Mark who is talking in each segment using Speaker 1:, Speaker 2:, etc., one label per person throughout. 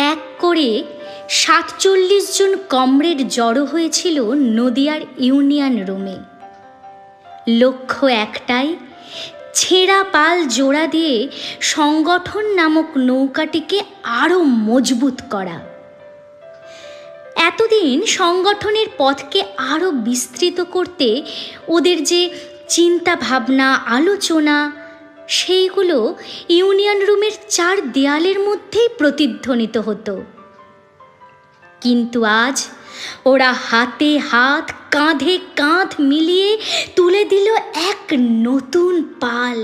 Speaker 1: এক করে 47 জন কমরেড জড়ো হয়েছিল নদিয়ার ইউনিয়ন রুমে। লক্ষ্য একটাই, ছেঁড়া পাল জোড়া দিয়ে সংগঠন নামক নৌকাটিকে আরও মজবুত করা। এতদিন সংগঠনের পথকে আরও বিস্তৃত করতে ওদের যে চিন্তা ভাবনা, আলোচনা, সেইগুলো ইউনিয়ন রুমের 4 দেয়ালের মধ্যেই প্রতিধ্বনিত হতো। কিন্তু আজ ওরা হাতে হাত, কাঁধে কাঁধ মিলিয়ে তুলে দিল এক নতুন পাল।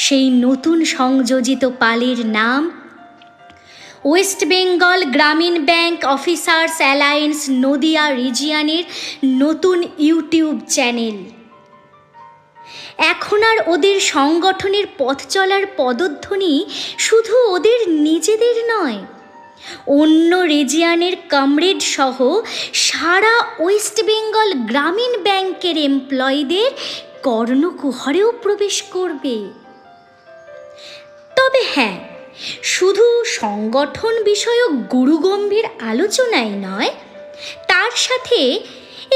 Speaker 1: সেই নতুন সংযোজিত পালের নাম ওয়েস্ট বেঙ্গল গ্রামীণ ব্যাংক অফিসার্স অ্যালায়েন্স নদিয়া রিজিয়নের নতুন ইউটিউব চ্যানেল। এখন আর ওদের সংগঠনের পথ চলার পদধ্বনি শুধু ওদের নিজেদের নয়, অন্য রিজিয়নের কমরেড সহ সারা ওয়েস্ট বেঙ্গল গ্রামীণ ব্যাংকের এমপ্লয়ীদের কর্ণকুহরেও প্রবেশ করবে। তবে হ্যাঁ, শুধু সংগঠন বিষয়ক গুরুগম্ভীর আলোচনাই নয়, তার সাথে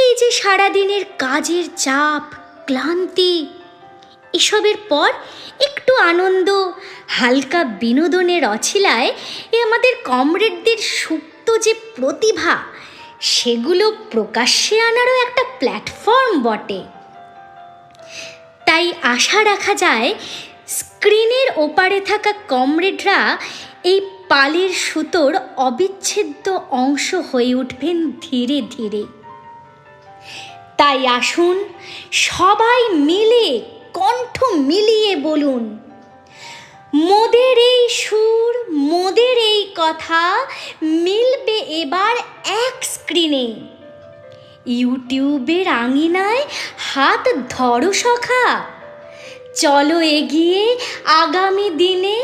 Speaker 1: এই যে সারাদিনের কাজের চাপ, ক্লান্তি, এসবের পর একটু আনন্দ, হালকা বিনোদনের অছিলায় আমাদের কমরেডদের সুপ্ত যে প্রতিভা, সেগুলো প্রকাশ্যে আনারও একটা প্ল্যাটফর্ম বটে। তাই আশা রাখা যায় স্ক্রিনের ওপারে থাকা কমরেডরা এই পালের সুতোর অবিচ্ছেদ্য অংশ হয়ে উঠবেন ধীরে ধীরে। তাই আসুন সবাই মিলে কণ্ঠ মিলিয়ে বলুন, মোদের এই সুর, মোদের এই কথা মিলবে এবার এক স্ক্রিনে। ইউটিউবের আঙিনায় হাত ধরো সখা, চলো এগিয়ে আগামী দিনে।